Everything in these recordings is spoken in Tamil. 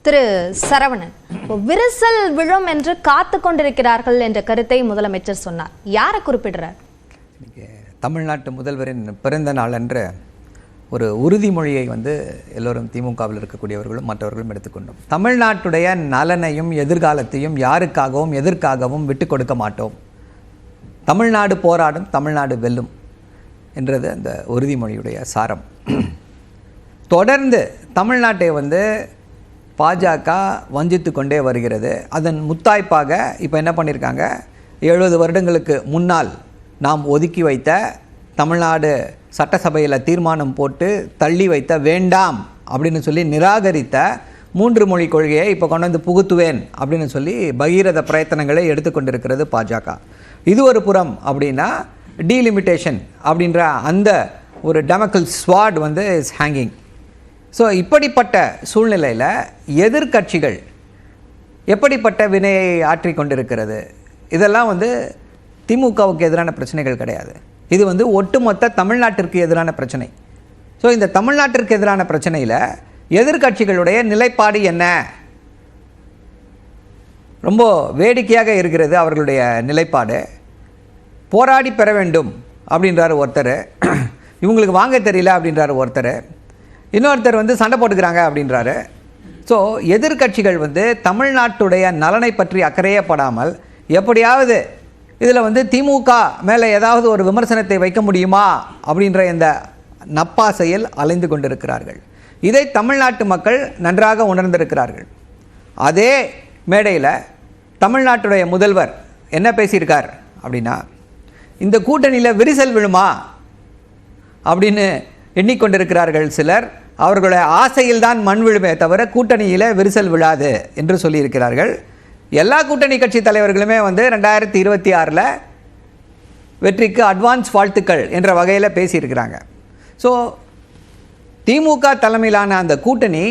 திரு சரவணன், விரிசல் விழும் என்று காத்து கொண்டிருக்கிறார்கள் என்ற கருத்தை முதலமைச்சர் சொன்னார். யாரை குறிப்பிடுறார்? தமிழ்நாட்டு முதல்வரின் பிறந்த நாள் அன்று ஒரு உறுதிமொழியை எல்லோரும் திமுகவில் இருக்கக்கூடியவர்களும் மற்றவர்களும் எடுத்துக்கொண்டோம். தமிழ்நாட்டுடைய நலனையும் எதிர்காலத்தையும் யாருக்காகவும் எதற்காகவும் விட்டு கொடுக்க மாட்டோம். தமிழ்நாடு போராடும், தமிழ்நாடு வெல்லும் என்றது அந்த உறுதிமொழியுடைய சாரம். தொடர்ந்து தமிழ்நாட்டை பாஜக வஞ்சித்து கொண்டே வருகிறது. அதன் முத்தாய்ப்பாக இப்போ என்ன பண்ணியிருக்காங்க, 70 வருடங்களுக்கு முன்னால் நாம் ஒதுக்கி வைத்த தமிழ்நாடு சட்டசபையில் தீர்மானம் போட்டு தள்ளி வைத்த வேண்டாம் அப்படின்னு சொல்லி நிராகரித்த 3 மொழி கொள்கையை இப்போ கொண்டு புகுத்துவேன் அப்படின்னு சொல்லி பகீரத பிரயத்தனங்களை எடுத்துக்கொண்டிருக்கிறது பாஜக. இது ஒரு புறம் அப்படின்னா டீலிமிட்டேஷன் அப்படின்ற அந்த ஒரு டெமக்கல் ஸ்வாட் இஸ் ஹேங்கிங். ஸோ இப்படிப்பட்ட சூழ்நிலையில் எதிர்கட்சிகள் எப்படிப்பட்ட வினையை ஆற்றி கொண்டிருக்கிறது? இதெல்லாம் திமுகவுக்கு எதிரான பிரச்சனைகள் கிடையாது. இது ஒட்டுமொத்த தமிழ்நாட்டிற்கு எதிரான பிரச்சனை. ஸோ இந்த தமிழ்நாட்டிற்கு எதிரான பிரச்சனையில் எதிர்கட்சிகளுடைய நிலைப்பாடு என்ன? ரொம்ப வேடிக்கையாக இருக்கிறது அவர்களுடைய நிலைப்பாடு. போராடி பெற வேண்டும் அப்படின்றார் ஒருத்தர், இவங்களுக்கு வாங்க தெரியல அப்படின்றார் ஒருத்தர், இன்னொருத்தர் சண்டை போட்டுக்கிறாங்க அப்படின்றாரு. ஸோ எதிர்கட்சிகள் தமிழ்நாட்டுடைய நலனை பற்றி அக்கறையே படாமல் எப்படியாவது இதில் திமுக மேலே ஏதாவது ஒரு விமர்சனத்தை வைக்க முடியுமா அப்படின்ற இந்த நப்பாசையில் அலைந்து கொண்டிருக்கிறார்கள். இதை தமிழ்நாட்டு மக்கள் நன்றாக உணர்ந்திருக்கிறார்கள். அதே மேடையில் தமிழ்நாட்டுடைய முதல்வர் என்ன பேசியிருக்கார் அப்படின்னா, இந்த கூட்டணியில் விரிசல் விழுமா அப்படின்னு எண்ணிக்கொண்டிருக்கிறார்கள் சிலர். அவர்களுடைய ஆசையில் தான் மண் விழுமே தவிர கூட்டணியில் விரிசல் விழாது என்று சொல்லியிருக்கிறார்கள். எல்லா கூட்டணி கட்சி தலைவர்களுமே 2026 வெற்றிக்கு அட்வான்ஸ் வாழ்த்துக்கள் என்ற வகையில் பேசியிருக்கிறாங்க. ஸோ திமுக தலைமையிலான அந்த கூட்டணி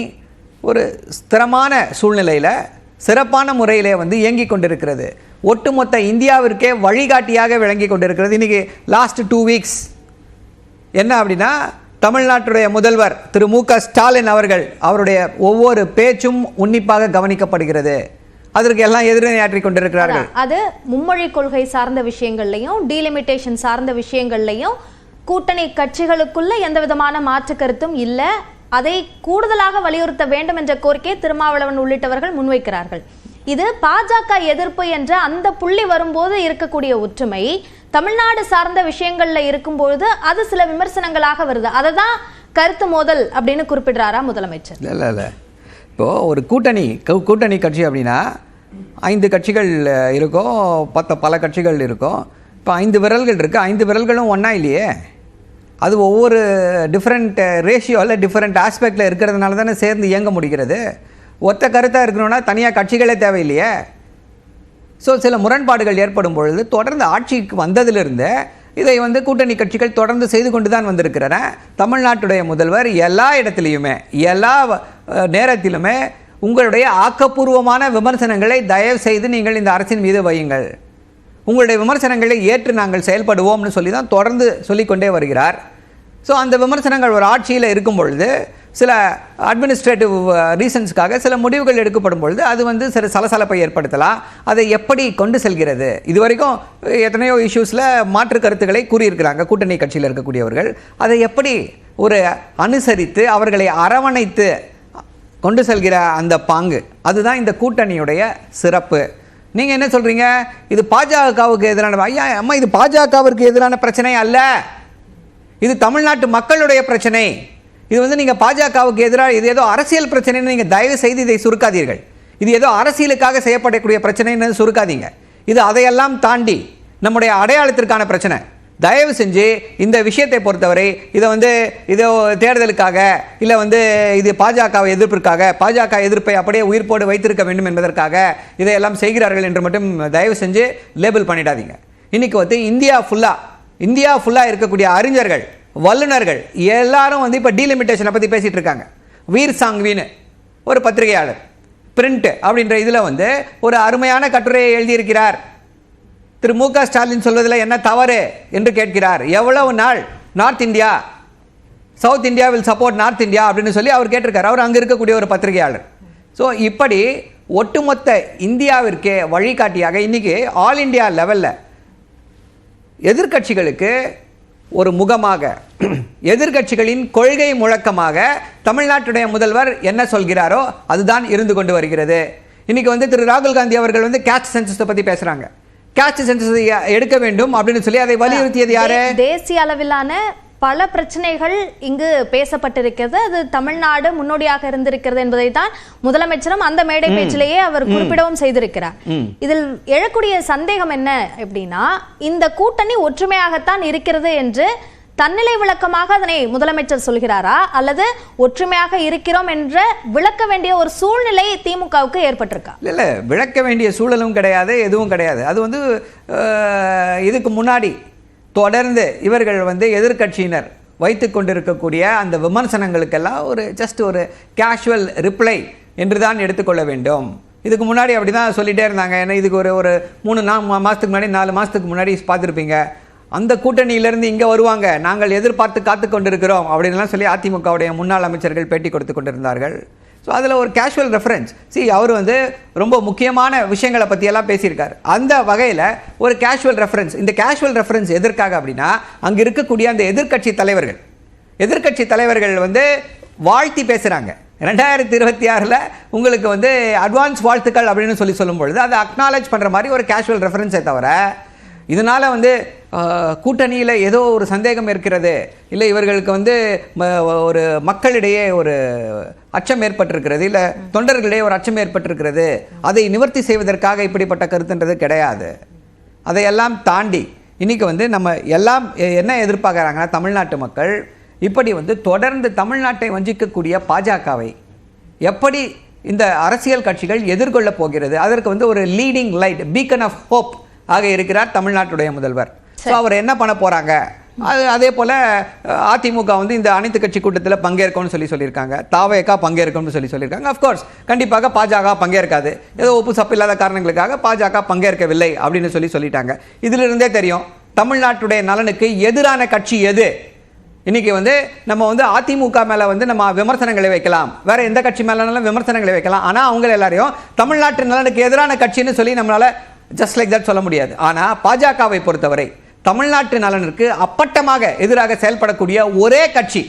ஒரு ஸ்திரமான சூழ்நிலையில் சிறப்பான முறையிலே இயங்கி கொண்டிருக்கிறது. ஒட்டுமொத்த இந்தியாவிற்கே வழிகாட்டியாக விளங்கி கொண்டிருக்கிறது. இன்றைக்கி லாஸ்ட் 2 வீக்ஸ் என்ன அப்படின்னா, தமிழ்நாட்டுடைய முதல்வர் திரு மு.க. ஸ்டாலின் அவருடைய ஒவ்வொரு பேச்சும் உன்னிப்பாக கவனிக்கப்படுகிறது. அதற்கு எல்லாம் எதிர்வினையாற்றி கொண்டிருக்கிறார்கள். அது மும்மொழி கொள்கை சார்ந்த விஷயங்கள்லையும் டீலிமிட்டேஷன் சார்ந்த விஷயங்கள்லையும் கூட்டணி கட்சிகளுக்குள்ள எந்த விதமான மாற்று கருத்தும் இல்லை. அதை கூடுதலாக வலியுறுத்த வேண்டும் என்ற கோரிக்கை திருமாவளவன் உள்ளிட்டவர்கள் முன்வைக்கிறார்கள். இது பாஜக எதிர்ப்பு என்ற அந்த புள்ளி வரும்போது இருக்கக்கூடிய ஒற்றுமை தமிழ்நாடு சார்ந்த விஷயங்கள்ல இருக்கும்பொழுது அது சில விமர்சனங்களாக வருது. அதை தான் கருத்து மோதல் அப்படின்னு குறிப்பிடுறாரா முதலமைச்சர்? இல்லை, இப்போது ஒரு கூட்டணி கட்சி அப்படின்னா 5 கட்சிகள் இருக்கும், பல கட்சிகள் இருக்கும். இப்போ 5 விரல்கள் இருக்குது, 5 விரல்களும் ஒன்றா இல்லையே. அது ஒவ்வொரு டிஃப்ரெண்ட் ரேஷியோவில் டிஃப்ரெண்ட் ஆஸ்பெக்டில் இருக்கிறதுனால தானே சேர்ந்து இயங்க முடிகிறது. ஒத்த கருத்தாக இருக்கணும்னா தனியாக கட்சிகளே தேவையில்லையே. ஸோ சில முரண்பாடுகள் ஏற்படும் பொழுது தொடர்ந்து ஆட்சிக்கு வந்ததிலிருந்து இதை கூட்டணி கட்சிகள் தொடர்ந்து செய்து கொண்டு தான் வந்திருக்கிறன. தமிழ்நாட்டுடைய முதல்வர் எல்லா இடத்துலையுமே எல்லா நேரத்திலுமே உங்களுடைய ஆக்கப்பூர்வமான விமர்சனங்களை தயவு செய்து நீங்கள் இந்த அரசின் மீது வையுங்கள், உங்களுடைய விமர்சனங்களை ஏற்று நாங்கள் செயல்படுவோம்னு சொல்லி தான் தொடர்ந்து சொல்லிக்கொண்டே வருகிறார். ஸோ அந்த விமர்சனங்கள் ஒரு ஆட்சியில் இருக்கும் பொழுது சில அட்மினிஸ்ட்ரேட்டிவ் ரீசன்ஸ்க்காக சில முடிவுகள் எடுக்கப்படும் பொழுது அது சில சலசலப்பை ஏற்படுத்தலாம். அதை எப்படி கொண்டு செல்கிறது? இது வரைக்கும் எத்தனையோ இஷ்யூஸில் மாற்று கருத்துக்களை கூறியிருக்கிறாங்க கூட்டணி கட்சியில் இருக்கக்கூடியவர்கள். அதை எப்படி ஒரு அனுசரித்து அவர்களை அரவணைத்து கொண்டு செல்கிற அந்த பாங்கு, அதுதான் இந்த கூட்டணியுடைய சிறப்பு. நீங்கள் என்ன சொல்கிறீங்க, இது பாஜகவுக்கு எதிரான? அம்மா, இது பாஜகவிற்கு எதிரான பிரச்சனை அல்ல, இது தமிழ்நாட்டு மக்களுடைய பிரச்சனை. இது நீங்கள் பாஜகவுக்கு எதிராக இது ஏதோ அரசியல் பிரச்சனைன்னு நீங்கள் தயவு செய்து இதை சுருக்காதீர்கள். இது ஏதோ அரசியலுக்காக செய்யப்படக்கூடிய பிரச்சனைன்னு சுருக்காதீங்க. இது அதையெல்லாம் தாண்டி நம்முடைய அடையாளத்திற்கான பிரச்சனை. தயவு செஞ்சு இந்த விஷயத்தை பொறுத்தவரை இதை இதோ தேர்தலுக்காக இல்லை இது பாஜக எதிர்ப்பிற்காக, பாஜக எதிர்ப்பை அப்படியே உயிர்ப்போடு வைத்திருக்க வேண்டும் என்பதற்காக இதையெல்லாம் செய்கிறார்கள் என்று மட்டும் தயவு செஞ்சு லேபிள் பண்ணிடாதீங்க. இன்றைக்கி இந்தியா ஃபுல்லாக இருக்கக்கூடிய அறிஞர்கள், வல்லுநர்கள் எல்லாரும் இப்போ டீலிமிட்டேஷனை பற்றி பேசிகிட்டு இருக்காங்க. வீர் சாங்வின்னு ஒரு பத்திரிகையாளர் பிரிண்ட் அப்படின்ற இதில் ஒரு அருமையான கட்டுரையை எழுதியிருக்கிறார். திரு மு.க. ஸ்டாலின் சொல்வதில் என்ன தவறு என்று கேட்கிறார். எவ்வளவு நாள் north India south India will support north India அப்படின்னு சொல்லி அவர் கேட்டிருக்காரு. அவர் அங்கே இருக்கக்கூடிய ஒரு பத்திரிகையாளர். ஸோ இப்படி ஒட்டுமொத்த இந்தியாவிற்கே வழிகாட்டியாக இன்னைக்கு ஆல் இண்டியா லெவலில் எதிர்க்கட்சிகளுக்கு ஒரு முகமாக, எதிர்க்கட்சிகளின் கொள்கை முழக்கமாக தமிழ்நாட்டுடைய முதல்வர் என்ன சொல்கிறாரோ அதுதான் இருந்து கொண்டு வருகிறது. இன்னைக்கு வந்து திரு ராகுல் காந்தி அவர்கள் வந்து கேஸ்ட் சென்சஸை பற்றி பேசுகிறாங்க. கேஸ்ட் சென்சஸ் எடுக்க வேண்டும் அப்படின்னு சொல்லி அதை வலியுறுத்தியது யாரு? தேசிய அளவிலான பல பிரச்சனைகள் இங்கு பேசப்பட்டிருக்கிறது. அது தமிழ்நாடு முன்னோடியாக இருந்திருக்கிறது என்பதை தான் முதலமைச்சரும் அந்த மேடை பேச்சிலேயே அவர் குறிப்பிடவும் செய்திருக்கிறார். இதில் எழக்கூடிய சந்தேகம் என்ன அப்படின்னா, இந்த கூட்டணி ஒற்றுமையாகத்தான் இருக்கிறது என்று தன்னிலை விளக்கமாக அதனை முதலமைச்சர் சொல்கிறாரா, அல்லது ஒற்றுமையாக இருக்கிறோம் என்ற விளக்க வேண்டிய ஒரு சூழ்நிலை திமுகவுக்கு ஏற்பட்டிருக்கா? இல்ல, விளக்க வேண்டிய சூழலும் கிடையாது, எதுவும் கிடையாது. அது வந்து இதுக்கு முன்னாடி தொடர்ந்து இவர்கள் வந்து எதிர்க்கட்சியினர் வைத்து கொண்டிருக்கக்கூடிய அந்த விமர்சனங்களுக்கெல்லாம் ஒரு ஜஸ்ட் ஒரு கேஷுவல் ரிப்ளை என்று தான் எடுத்துக்கொள்ள வேண்டும். இதுக்கு முன்னாடி அப்படி தான் சொல்லிகிட்டே இருந்தாங்க. ஏன்னா இதுக்கு ஒரு 3-4 மாதத்துக்கு முன்னாடி 4 மாதத்துக்கு முன்னாடி பார்த்துருப்பீங்க, அந்த கூட்டணியிலேருந்து இங்கே வருவாங்க, நாங்கள் எதிர்பார்த்து காத்து கொண்டிருக்கிறோம் அப்படின்லாம் சொல்லி அதிமுகவுடைய முன்னாள் அமைச்சர்கள் பேட்டி கொடுத்து கொண்டிருந்தார்கள். ஸோ அதில் ஒரு கேஷுவல் ரெஃபரன்ஸ். அவர் வந்து ரொம்ப முக்கியமான விஷயங்களை பற்றியெல்லாம் பேசியிருக்காரு. அந்த வகையில் ஒரு கேஷுவல் ரெஃபரன்ஸ். இந்த கேஷுவல் ரெஃபரன்ஸ் எதற்காக அப்படின்னா, அங்கே இருக்கக்கூடிய அந்த எதிர்க்கட்சி தலைவர்கள் வந்து வாழ்த்தி பேசுகிறாங்க. 2026 உங்களுக்கு வந்து அட்வான்ஸ் வாழ்த்துக்கள் அப்படின்னு சொல்லும் பொழுது அதை அக்னாலேஜ் பண்ணுற மாதிரி ஒரு கேஷுவல் ரெஃபரன்ஸை தவிர, இதனால் வந்து கூட்டணியில் ஏதோ ஒரு சந்தேகம் இருக்கிறது, இல்லை இவர்களுக்கு வந்து ஒரு மக்களிடையே ஒரு அச்சம் ஏற்பட்டிருக்கிறது, இல்லை தொண்டர்களிடையே ஒரு அச்சம் ஏற்பட்டிருக்கிறது, அதை நிவர்த்தி செய்வதற்காக இப்படிப்பட்ட கருத்துன்றது கிடையாது. அதையெல்லாம் தாண்டி இன்றைக்கி வந்து நம்ம எல்லாம் என்ன எதிர்பார்க்குறாங்கன்னா, தமிழ்நாட்டு மக்கள் இப்படி வந்து தொடர்ந்து தமிழ்நாட்டை வஞ்சிக்கக்கூடிய பாஜகவை எப்படி இந்த அரசியல் கட்சிகள் எதிர்கொள்ளப் போகிறது, அதற்கு வந்து ஒரு leading light, beacon of hope ஆக இருக்கிறார் தமிழ்நாட்டுடைய முதல்வர். ஸோ அவர் என்ன பண்ண போகிறாங்க, அதே போல் அதிமுக வந்து இந்த அனைத்து கட்சி கூட்டத்தில் பங்கேற்கும்னு சொல்லியிருக்காங்க, தாவேகா பங்கேற்கும்னு சொல்லியிருக்காங்க. அஃப்கோர்ஸ் கண்டிப்பாக பாஜக பங்கேற்காது, ஏதோ ஒப்பு சப்பு இல்லாத காரணங்களுக்காக பாஜக பங்கேற்கவில்லை அப்படின்னு சொல்லிட்டாங்க. இதிலிருந்தே தெரியும் தமிழ்நாட்டுடைய நலனுக்கு எதிரான கட்சி எது. இன்னைக்கு வந்து நம்ம வந்து அதிமுக மேலே வந்து நம்ம விமர்சனங்களை வைக்கலாம், வேற எந்த கட்சி மேலே விமர்சனங்களை வைக்கலாம், ஆனால் அவங்க எல்லாரையும் தமிழ்நாட்டு நலனுக்கு எதிரான கட்சின்னு சொல்லி நம்மளால ஜஸ்ட் லைக் தட் சொல்ல முடியாது. ஆனால் பாஜகவை பொறுத்தவரை தமிழ்நாட்டு நலனுக்கு அப்பட்டமாக எதிராக செயல்படக்கூடிய ஒரே கட்சி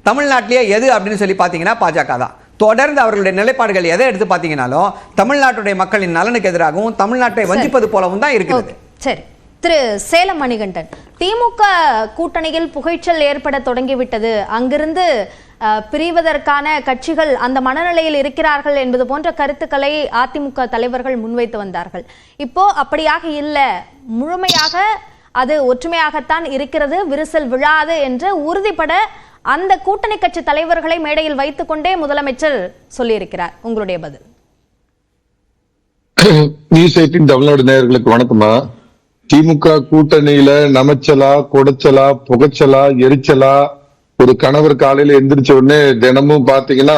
தமிழ்நாட்டிலேயே எது அப்படின்னு சொல்லி பார்த்தீங்கன்னா பாஜக தான். தொடர்ந்து அவர்களுடைய நிலைப்பாடுகள் எதை எடுத்து பார்த்தீங்கன்னாலும் தமிழ்நாட்டுடைய மக்களின் நலனுக்கு எதிராகவும் தமிழ்நாட்டை வஞ்சிப்பது போலவும் தான் இருக்கிறது. சரி, திரு சேலம் மணிகண்டன், திமுக கூட்டணியில் புகைச்சல் ஏற்பட தொடங்கிவிட்டது, அங்கிருந்து பிரிவதற்கான கட்சிகள் அந்த மனநிலையில் இருக்கிறார்கள் என்பது போன்ற கருத்துக்களை அதிமுக தலைவர்கள் முன்வைத்து வந்தார்கள். இப்போ அப்படியாக இல்லை, முழுமையாக அது ஒற்றுமையாகத்தான் இருக்கிறது, விரிசல் விழாது என்று உறுதிப்பட அந்த கூட்டணி கட்சி தலைவர்களை மேடையில் வைத்துக் கொண்டே முதலமைச்சர் சொல்லியிருக்கிறார். உங்களுடைய பதில்? நியூஸ் 18 தமிழ்நாடு நேயர்களுக்கு வணக்கமா. திமுக கூட்டணியில நமைச்சலா, கொடைச்சலா, புகைச்சலா, எரிச்சலா, ஒரு கணவர் காலையில எந்திரிச்ச உடனே தினமும் பாத்தீங்கன்னா